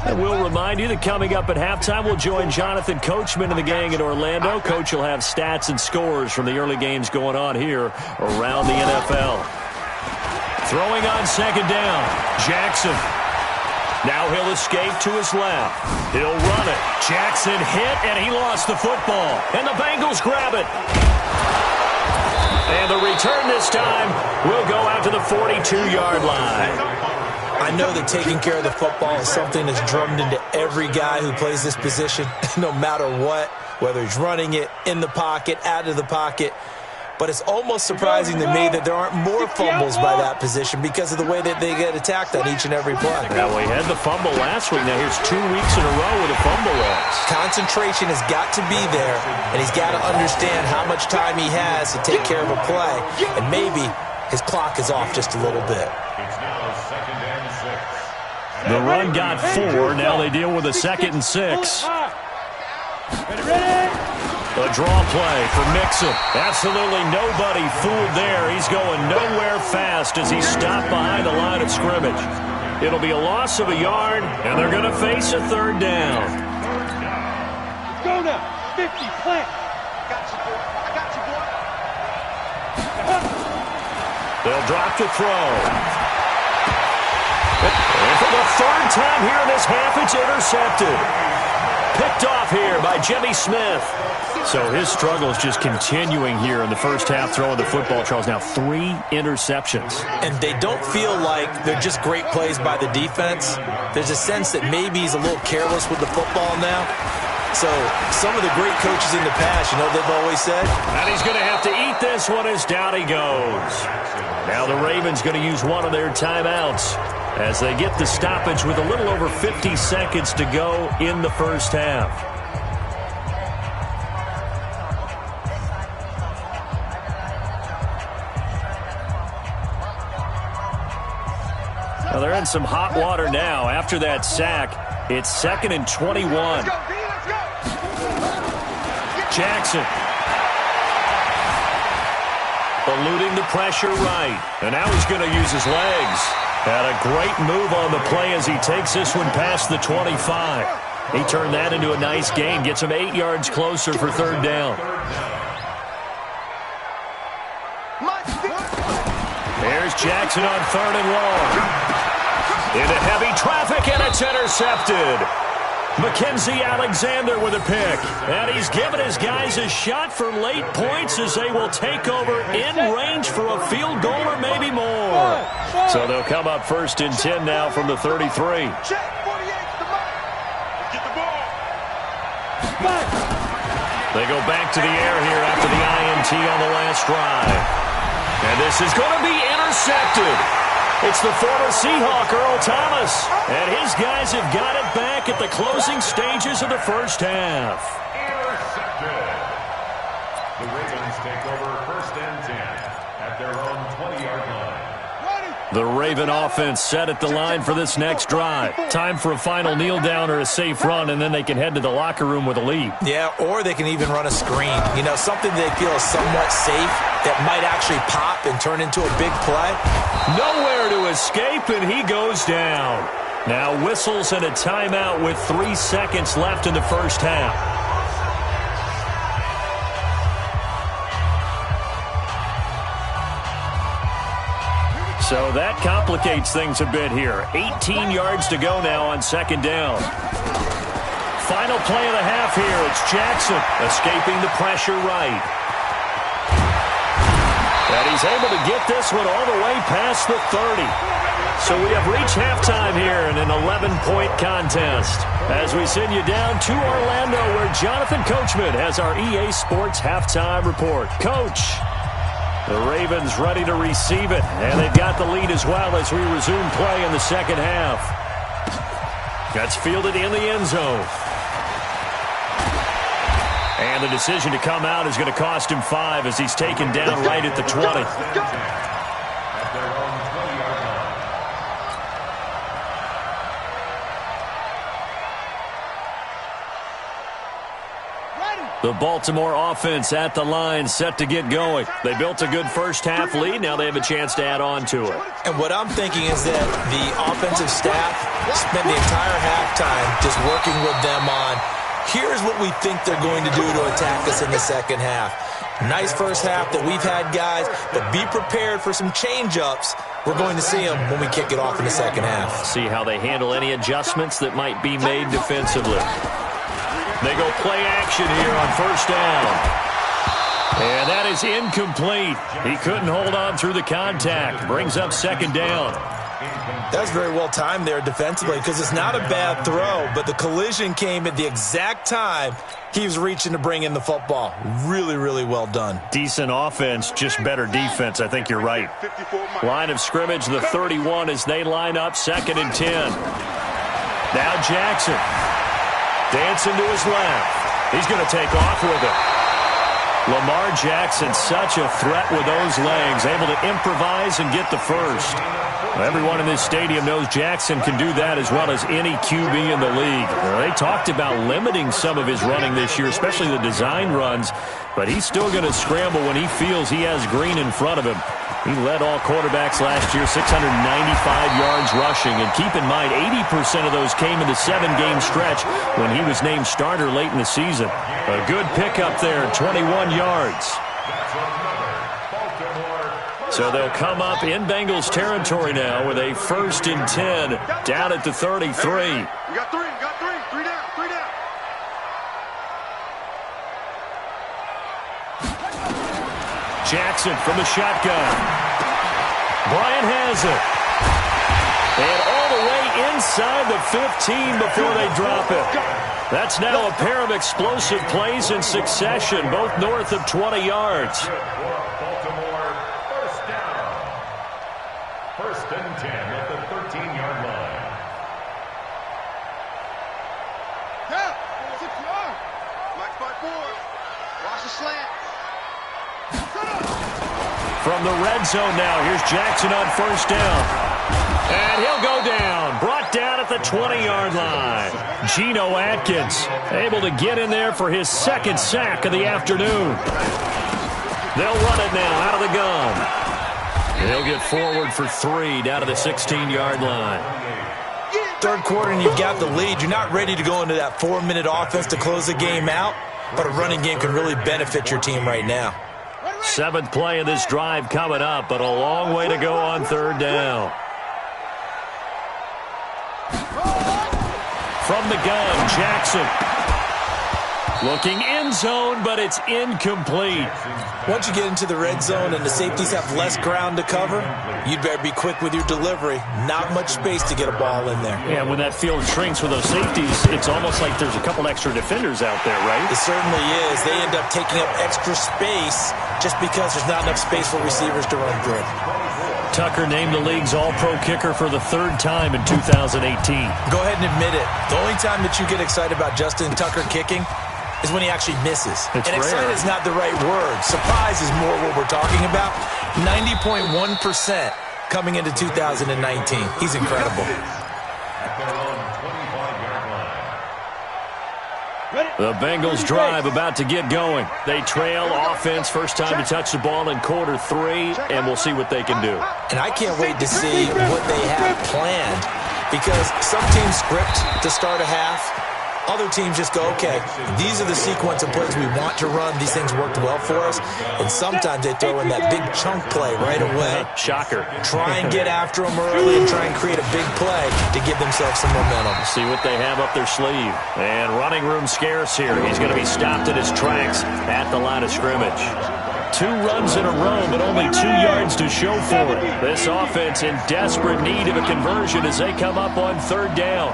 And we'll remind you that coming up at halftime, we'll join Jonathan Coachman and the gang in Orlando. Coach will have stats and scores from the early games going on here around the NFL. Throwing on second down, Jackson. Now he'll escape to his left. He'll run it. Jackson hit, and he lost the football. And the Bengals grab it. And the return this time will go out to the 42-yard line. I know that taking care of the football is something that's drummed into every guy who plays this position, no matter what, whether he's running it, in the pocket, out of the pocket. But it's almost surprising to me that there aren't more fumbles by that position because of the way that they get attacked on each and every play. Now, we had the fumble last week. Now, here's 2 weeks in a row with a fumble loss. Concentration has got to be there, and he's got to understand how much time he has to take care of a play. And maybe his clock is off just a little bit. The run got 4. Now they deal with a 2nd and 6. A draw play for Mixon. Absolutely nobody fooled there. He's going nowhere fast as he's stopped behind the line of scrimmage. It'll be a loss of a yard, and they're going to face a 3rd down. Let's go now. 50, plant. I got you, boy. They'll drop to throw. And for the 3rd time here in this half, it's intercepted. Picked off here by Jimmy Smith. So his struggle is just continuing here in the first half throwing the football, Charles. Now 3 interceptions. And they don't feel like they're just great plays by the defense. There's a sense that maybe he's a little careless with the football now. So some of the great coaches in the past, they've always said. And he's going to have to eat this one as down he goes. Now the Ravens going to use one of their timeouts as they get the stoppage with a little over 50 seconds to go in the first half. Well, they're in some hot water now. After that sack, it's 2nd and 21. Jackson. Eluding the pressure right. And now he's going to use his legs. Had a great move on the play as he takes this one past the 25. He turned that into a nice gain. Gets him 8 yards closer for 3rd down. There's Jackson on 3rd and long. Into heavy traffic, and it's intercepted. Mackenzie Alexander with a pick. And he's given his guys a shot for late points as they will take over in range for a field goal or maybe more. So they'll come up 1st and 10 now from the 33. They go back to the air here after the INT on the last drive. And this is going to be intercepted. It's the former Seahawk, Earl Thomas. And his guys have got it back at the closing stages of the first half. Intercepted. The Ravens take over 1st and 10 at their own 20-yard line. The Raven offense set at the line for this next drive. Time for a final kneel down or a safe run, and then they can head to the locker room with a lead. Yeah, or they can even run a screen. Something they feel is somewhat safe that might actually pop and turn into a big play. Nowhere to escape, and he goes down. Now whistles and a timeout with 3 seconds left in the first half. So that complicates things a bit here. 18 yards to go now on 2nd down. Final play of the half here. It's Jackson escaping the pressure right. And he's able to get this one all the way past the 30. So we have reached halftime here in an 11-point contest. As we send you down to Orlando where Jonathan Coachman has our EA Sports halftime report. Coach. The Ravens ready to receive it, and they've got the lead as well as we resume play in the second half. That's fielded in the end zone. And the decision to come out is going to cost him 5 as he's taken down right at the 20. Ready. The Baltimore offense at the line, set to get going. They built a good first-half lead. Now they have a chance to add on to it. And what I'm thinking is that the offensive staff spent the entire halftime just working with them on, here's what we think they're going to do to attack us in the second half. Nice first half that we've had, guys, but be prepared for some change-ups. We're going to see them when we kick it off in the second half. See how they handle any adjustments that might be made defensively. They go play action here on first down. And that is incomplete. He couldn't hold on through the contact. Brings up second down. That's very well timed there defensively because it's not a bad throw, but the collision came at the exact time he was reaching to bring in the football. Really, really well done. Decent offense, just better defense. I think you're right. Line of scrimmage, the 31 as they line up, 2nd and 10. Now Jackson. Dancing to his left. He's going to take off with it. Lamar Jackson, such a threat with those legs, able to improvise and get the first. Everyone in this stadium knows Jackson can do that as well as any QB in the league. They talked about limiting some of his running this year, especially the design runs, but he's still going to scramble when he feels he has green in front of him. He led all quarterbacks last year, 695 yards rushing. And keep in mind, 80% of those came in the 7-game stretch when he was named starter late in the season. A good pickup there, 21 yards. So they'll come up in Bengals territory now with a 1st and 10 down at the 33. We got three. Three down. Jackson from the shotgun. Bryant has it. And all the way inside the 15 before they drop it. That's now a pair of explosive plays in succession, both north of 20 yards. Baltimore, first down. 1st and 10 at the 13-yard line. Yeah, 6 yards. Black spot forward. Watch the slant. From the red zone now, here's Jackson on first down. And he'll go down. Brought down at the 20-yard line. Geno Atkins able to get in there for his 2nd sack of the afternoon. They'll run it now out of the gun. He'll get forward for 3 down to the 16-yard line. Third quarter and you've got the lead. You're not ready to go into that 4-minute offense to close the game out, but a running game can really benefit your team right now. 7th play of this drive coming up, but a long way to go on 3rd down. From the gun, Jackson. Looking end zone, but it's incomplete. Once you get into the red zone and the safeties have less ground to cover, you'd better be quick with your delivery. Not much space to get a ball in there. Yeah, when that field shrinks with those safeties, it's almost like there's a couple extra defenders out there, right? It certainly is. They end up taking up extra space just because there's not enough space for receivers to run through. Tucker named the league's all-pro kicker for the 3rd time in 2018. Go ahead and admit it. The only time that you get excited about Justin Tucker kicking is when he actually misses. It's and rare. excited is not the right word. Surprise is more what we're talking about. 90.1% coming into 2019. He's incredible. The Bengals drive about to get going. They trail offense, first time to touch the ball in quarter 3, and we'll see what they can do. And I can't wait to see what they have planned, because some teams script to start a half. Other teams just go, okay, these are the sequence of plays we want to run. These things worked well for us. And sometimes they throw in that big chunk play right away. Shocker. Try and get after them early and try and create a big play to give themselves some momentum. See what they have up their sleeve. And running room scarce here. He's going to be stopped in his tracks at the line of scrimmage. 2 runs in a row, but only 2 yards to show for it. This offense in desperate need of a conversion as they come up on 3rd down.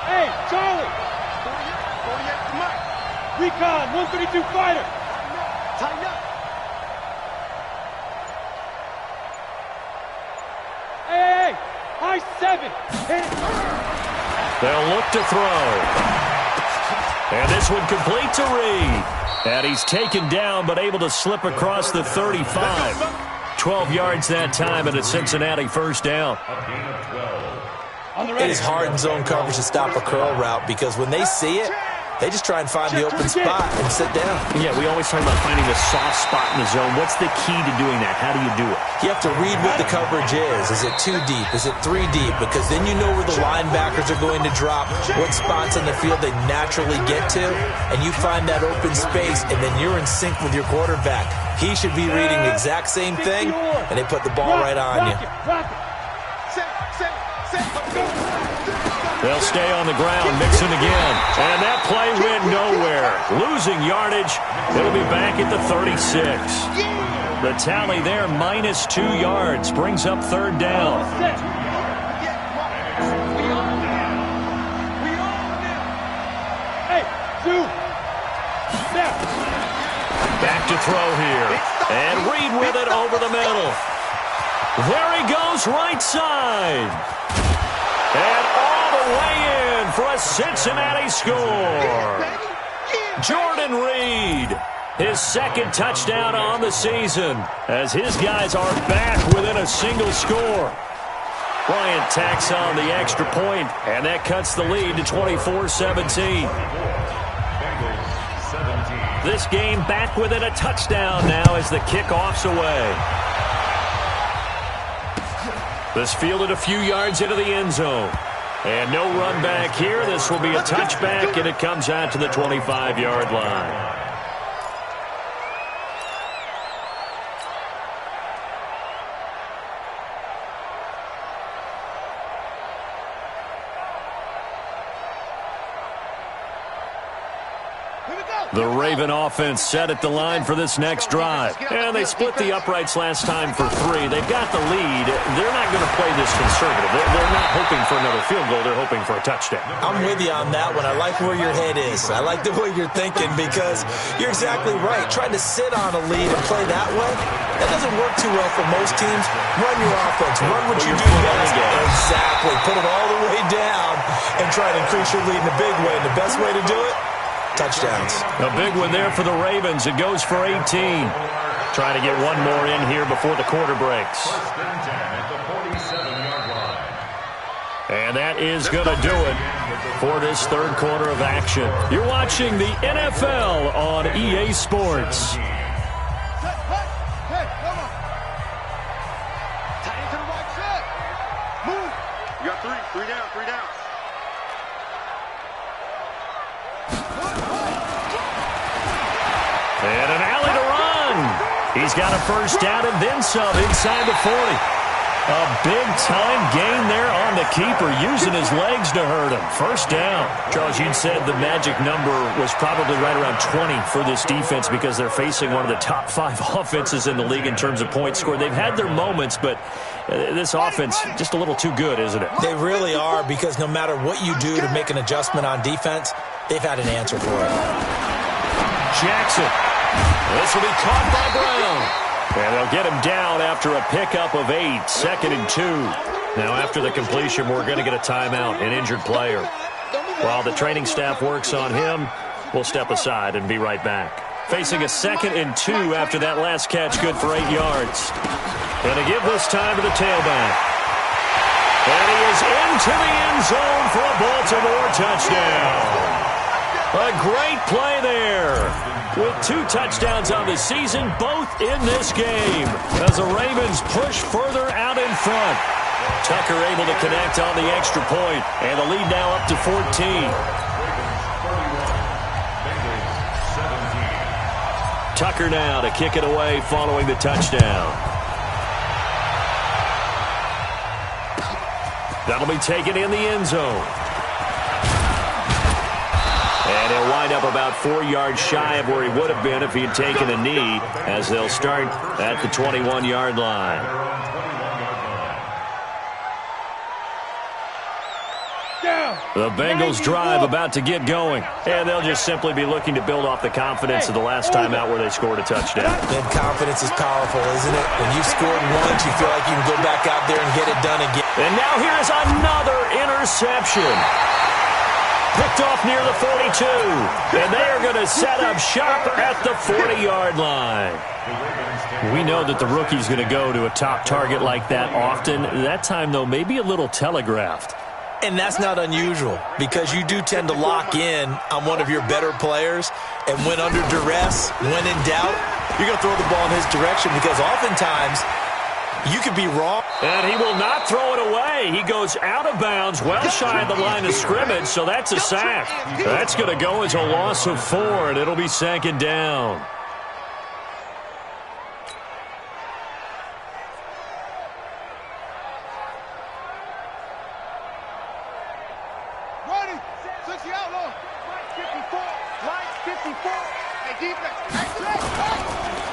Hey, Charlie! 48 to Mike. Recon, 132 fighter. Tighten up. Hey, high 7. Hit it. They'll look to throw. And this one complete to Reed. And he's taken down, but able to slip across the 35. 12 yards that time, and a Cincinnati 1st down. It is hard in zone coverage to stop a curl route because when they see it, They just try and find the open spot and sit down. Yeah, we always talk about finding the soft spot in the zone. What's the key to doing that? How do you do it? You have to read what the coverage is. Is it 2 deep? Is it 3 deep? Because then you know where the linebackers are going to drop, what spots in the field they naturally get to, and you find that open space, and then you're in sync with your quarterback. He should be reading the exact same thing, and they put the ball right on you. They'll stay on the ground, mixing again. And that play went nowhere. Losing yardage. It'll be back at the 36. The tally there, -2 yards. Brings up 3rd down. Back to throw here. And Reed with it over the middle. There he goes, right side. And all the way in for a Cincinnati score. Jordan Reed, his 2nd touchdown on the season, as his guys are back within a single score. Bryant tacks on the extra point, and that cuts the lead to 24-17. This game back within a touchdown now as the kickoff's away. This fielded a few yards into the end zone. And no run back here. This will be a touchback, and it comes out to the 25-yard line. The Raven offense set at the line for this next drive. And they split the uprights last time for 3. They've got the lead. They're not going to play this conservative. They're not hoping for another field goal. They're hoping for a touchdown. I'm with you on that one. I like where your head is. I like the way you're thinking because you're exactly right. Trying to sit on a lead and play that way, that doesn't work too well for most teams. Run your offense. Run what you do best. Exactly. Put it all the way down and try to increase your lead in a big way. And the best way to do it, touchdowns. A big one there for the Ravens. It goes for 18. Trying to get one more in here before the quarter breaks. And that is going to do it for this 3rd quarter of action. You're watching the NFL on EA Sports. You got 3 down, 3 down. And an alley to run. He's got a 1st down and then some inside the 40. A big-time gain there on the keeper, using his legs to hurt him. 1st down. Charles, you said the magic number was probably right around 20 for this defense because they're facing one of the top 5 offenses in the league in terms of points scored. They've had their moments, but this offense just a little too good, isn't it? They really are, because no matter what you do to make an adjustment on defense, they've had an answer for it. Jackson. This will be caught by Brown. And they'll get him down after a pickup of 8, 2nd and 2. Now after the completion, we're going to get a timeout, an injured player. While the training staff works on him, we'll step aside and be right back. Facing a 2nd and 2 after that last catch, good for 8 yards. And to give this time to the tailback. And he is into the end zone for a Baltimore touchdown. A great play there, with 2 touchdowns on the season, both in this game, as the Ravens push further out in front. Tucker able to connect on the extra point, and the lead now up to 14. Tucker now to kick it away following the touchdown. That'll be taken in the end zone. And he'll wind up about 4 yards shy of where he would have been if he had taken a knee, as they'll start at the 21-yard line. The Bengals drive about to get going, and they'll just simply be looking to build off the confidence of the last time out where they scored a touchdown. And confidence is powerful, isn't it? When you've scored once, you feel like you can go back out there and get it done again. And now here's another interception. Picked off near the 42, and they are going to set up shop at the 40-yard line. We know that the rookie's going to go to a top target like that often. That time, though, maybe a little telegraphed. And that's not unusual because you do tend to lock in on one of your better players, and when under duress, when in doubt, you're going to throw the ball in his direction because oftentimes you could be wrong. And he will not throw it away. He goes out of bounds, well shy of the line of scrimmage, so that's a sack. That's going to go as a loss of 4, and it'll be 2nd down.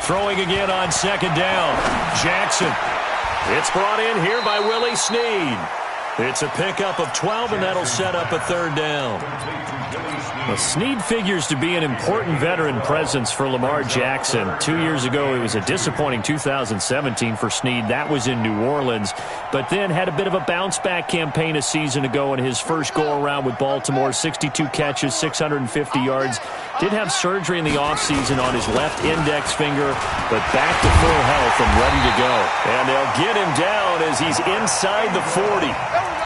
Throwing again on 2nd down. Jackson. It's brought in here by Willie Snead. It's a pickup of 12, and that'll set up a 3rd down. Well, Snead figures to be an important veteran presence for Lamar Jackson. 2 years ago, it was a disappointing 2017 for Snead. That was in New Orleans, but then had a bit of a bounce-back campaign a season ago in his first go-around with Baltimore. 62 catches, 650 yards. Did have surgery in the offseason on his left index finger, but back to full health and ready to go. And they'll get him down as he's inside the 40.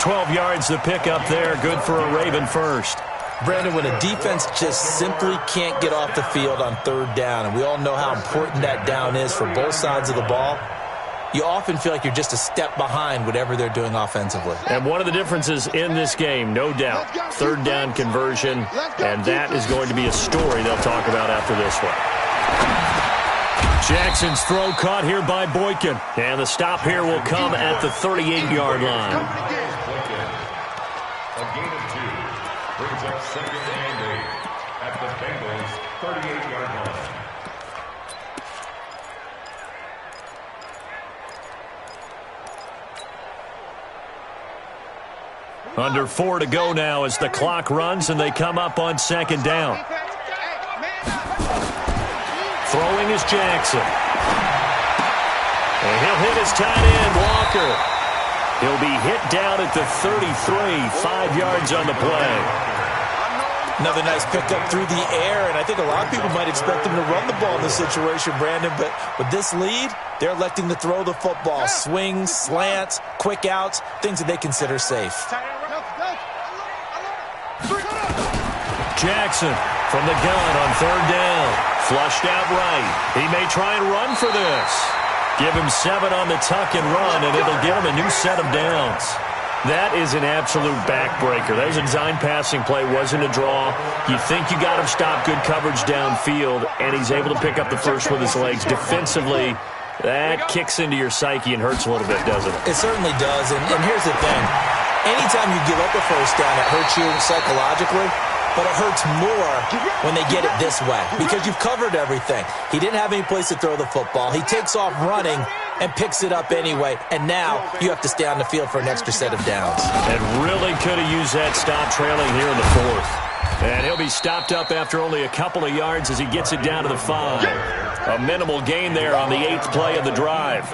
12 yards the pickup there. Good for a Raven first. Brandon, when a defense just simply can't get off the field on 3rd down, and we all know how important that down is for both sides of the ball, you often feel like you're just a step behind whatever they're doing offensively. And one of the differences in this game, no doubt, 3rd down conversion, and that is going to be a story they'll talk about after this one. Jackson's throw caught here by Boykin, and the stop here will come at the 38-yard line. A gain of 2 brings up 2nd and 8 at the Bengals' 38-yard line. Under 4 to go now as the clock runs and they come up on 2nd down. Throwing is Jackson. And he'll hit his tight end, Walker. He'll be hit down at the 33, 5 yards on the play. Another nice pickup through the air, and I think a lot of people might expect them to run the ball in this situation, Brandon, but with this lead, they're electing to throw the football. Swings, slants, quick outs, things that they consider safe. Jackson from the gun on 3rd down. Flushed out right. He may try and run for this. Give him 7 on the tuck and run, and it'll give him a new set of downs. That is an absolute backbreaker. That was a design passing play, wasn't a draw. You think you got him stopped, good coverage downfield, and he's able to pick up the first with his legs. Defensively, that kicks into your psyche and hurts a little bit, doesn't it? It certainly does, and here's the thing. Anytime you give up a first down, it hurts you psychologically, but it hurts more when they get it this way because you've covered everything. He didn't have any place to throw the football. He takes off running and picks it up anyway, and now you have to stay on the field for an extra set of downs. And really could have used that stop trailing here in the 4th. And he'll be stopped up after only a couple of yards as he gets it down to the 5. A minimal gain there on the 8th play of the drive.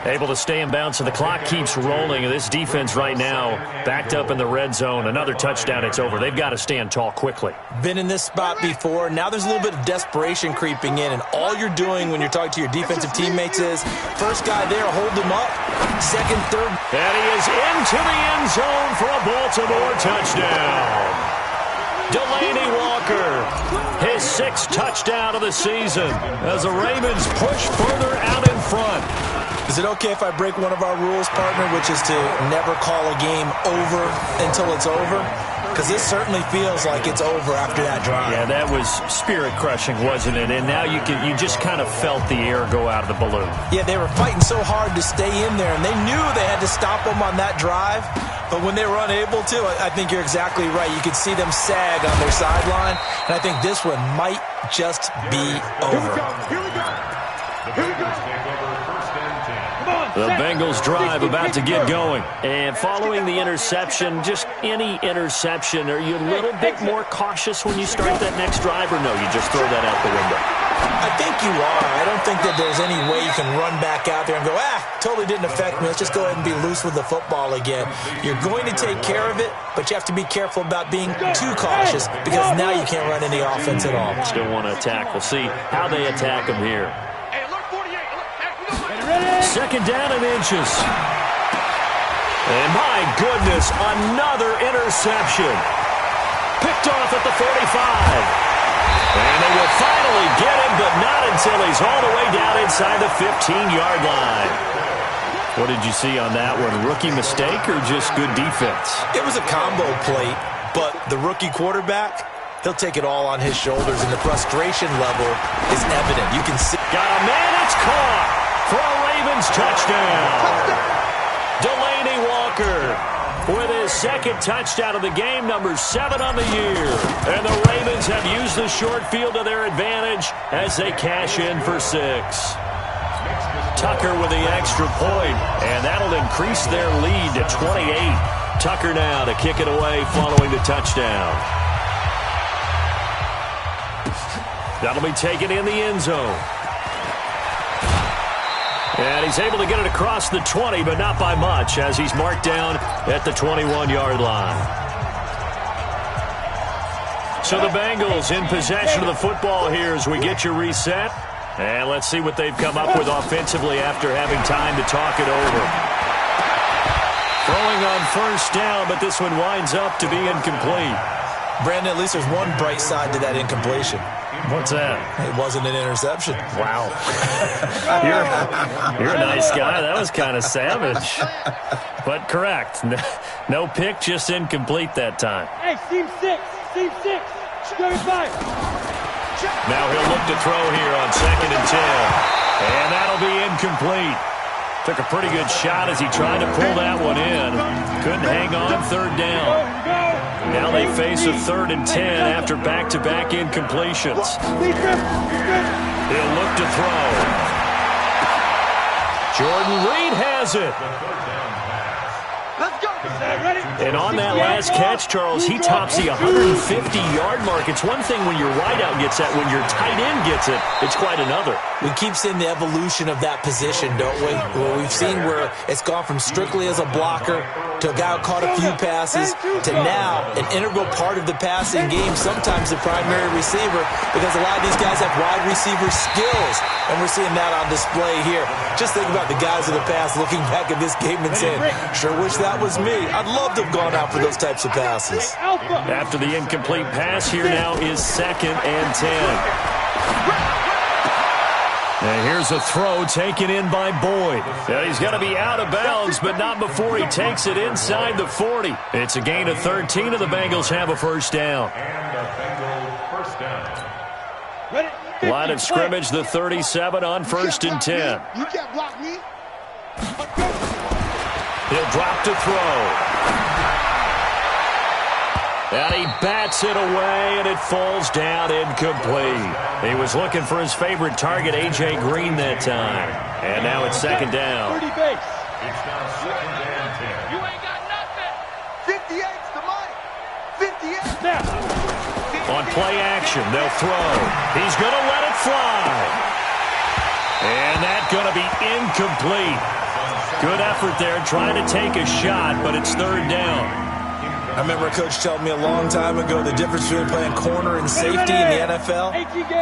Able to stay in bounds, so the clock keeps rolling. And this defense right now backed up in the red zone. Another touchdown, it's over. They've got to stand tall quickly. Been in this spot before. Now there's a little bit of desperation creeping in, and all you're doing when you're talking to your defensive teammates is first guy there, hold him up. Second, third. And he is into the end zone for a Baltimore touchdown. Delaney Walker, his 6th touchdown of the season as the Ravens push further out in front. Is it okay if I break one of our rules, partner, which is to never call a game over until it's over? Because this certainly feels like it's over after that drive. Yeah, that was spirit-crushing, wasn't it? And now you just kind of felt the air go out of the balloon. Yeah, they were fighting so hard to stay in there, and they knew they had to stop them on that drive. But when they were unable to, I think you're exactly right. You could see them sag on their sideline, and I think this one might just be over. Here we go. The Bengals take over 1st and 10. The Bengals drive about to get going. And following the interception, just any interception, are you a little bit more cautious when you start that next drive, or no, you just throw that out the window? I think you are. I don't think that there's any way you can run back out there and go, totally didn't affect me. Let's just go ahead and be loose with the football again. You're going to take care of it, but you have to be careful about being too cautious because now you can't run any offense at all. Still want to attack. We'll see how they attack them here. 2nd down and inches. And my goodness, another interception. Picked off at the 45. And they will finally get him, but not until he's all the way down inside the 15-yard line. What did you see on that one? Rookie mistake or just good defense? It was a combo plate, but the rookie quarterback, he'll take it all on his shoulders, and the frustration level is evident. You can see. Got a man, it's caught for a Ravens touchdown. Delaney Walker with his second touchdown of the game, number 7 on the year. And the Ravens have used the short field to their advantage as they cash in for 6. Tucker with the extra point, and that'll increase their lead to 28. Tucker now to kick it away following the touchdown. That'll be taken in the end zone. And he's able to get it across the 20, but not by much, as he's marked down at the 21-yard line. So the Bengals in possession of the football here as we get you reset. And let's see what they've come up with offensively after having time to talk it over. Throwing on first down, but this one winds up to be incomplete. Brandon, at least there's one bright side to that incompletion. What's that? It wasn't an interception. Wow. You're a nice guy. That was kind of savage. But correct. No pick, just incomplete that time. Hey, Team 6. Team 6. Go back. Now he'll look to throw here on 2nd and 10. And that'll be incomplete. Took a pretty good shot as he tried to pull that one in. Couldn't hang on 3rd down. Now they face a 3rd and 10 after back-to-back incompletions. He'll look to throw. Jordan Reed has it. Let's go. And on that last catch, Charles, he tops the 150-yard mark. It's one thing when your wideout gets that. When your tight end gets it, it's quite another. We keep seeing the evolution of that position, don't we? Where we've seen where it's gone from strictly as a blocker to a guy who caught a few passes to now an integral part of the passing game, sometimes the primary receiver, because a lot of these guys have wide receiver skills, and we're seeing that on display here. Just think about the guys of the past looking back at this game and saying, sure wish that was me. I'd love to have gone out for those types of passes. After the incomplete pass, here now is 2nd and 10. And here's a throw taken in by Boyd. And he's going to be out of bounds, but not before he takes it inside the 40. It's a gain of 13, and the Bengals have a first down. And the Bengals first down. Line of scrimmage, the 37 on 1st and 10. You can't block me. He'll drop to throw. And he bats it away, and it falls down incomplete. He was looking for his favorite target, A.J. Green, that time. And now it's 2nd down. 30 base. It's now 2nd and 10. You ain't got nothing. 58's the money. 58. Snap. On play action, they'll throw. He's going to let it fly. And that's going to be incomplete. Good effort there, trying to take a shot, but it's 3rd down. I remember a coach telling me a long time ago the difference between playing corner and safety in the NFL.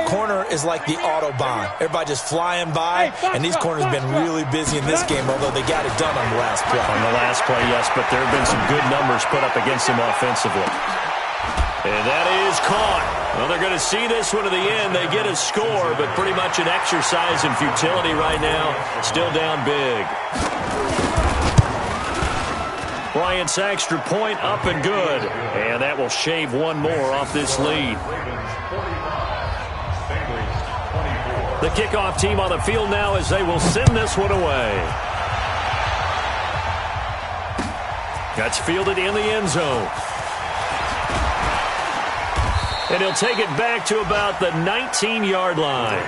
Corner is like the Autobahn. Everybody just flying by, and these corners have been really busy in this game, although they got it done on the last play. On the last play, yes, but there have been some good numbers put up against him offensively. And that is caught. Well, they're going to see this one to the end. They get a score, but pretty much an exercise in futility right now. Still down big. Bryant's extra point up and good. And that will shave one more off this lead. The kickoff team on the field now as they will send this one away. That's fielded in the end zone. And he'll take it back to about the 19-yard line.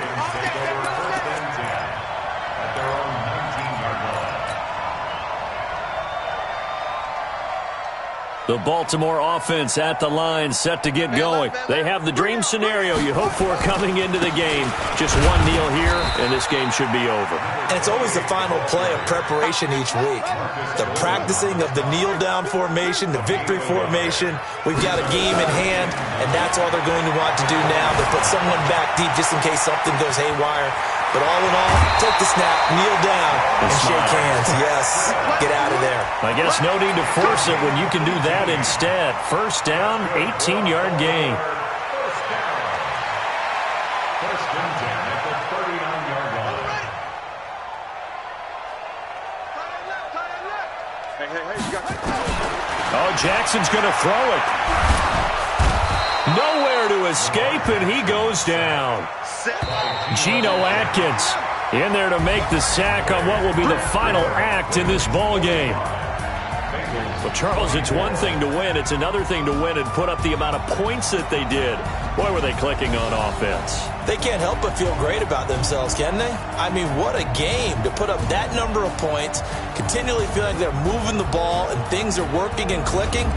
The Baltimore offense at the line, set to get going. They have the dream scenario you hope for coming into the game. Just one kneel here, and this game should be over. And it's always the final play of preparation each week. The practicing of the kneel-down formation, the victory formation. We've got a game in hand, and that's all they're going to want to do now. They'll put someone back deep just in case something goes haywire. But all in all, take the snap, kneel down, and shake hands. Yes, get out of there. I guess no need to force it when you can do that instead. First down, 18-yard gain. First and 10 at the 39-yard line. Hey, you got it. Oh, Jackson's going to throw it. Nowhere to escape, and he goes down. Geno Atkins in there to make the sack on what will be the final act in this ball game. Well, Charles, it's one thing to win. It's another thing to win and put up the amount of points that they did. Boy, were they clicking on offense. They can't help but feel great about themselves, can they? I mean, what a game to put up that number of points, continually feeling like they're moving the ball and things are working and clicking.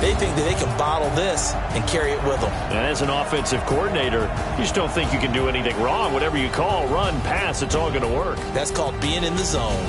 They think that they can bottle this and carry it with them. And as an offensive coordinator, you just don't think you can do anything wrong. Whatever you call, run, pass, it's all going to work. That's called being in the zone.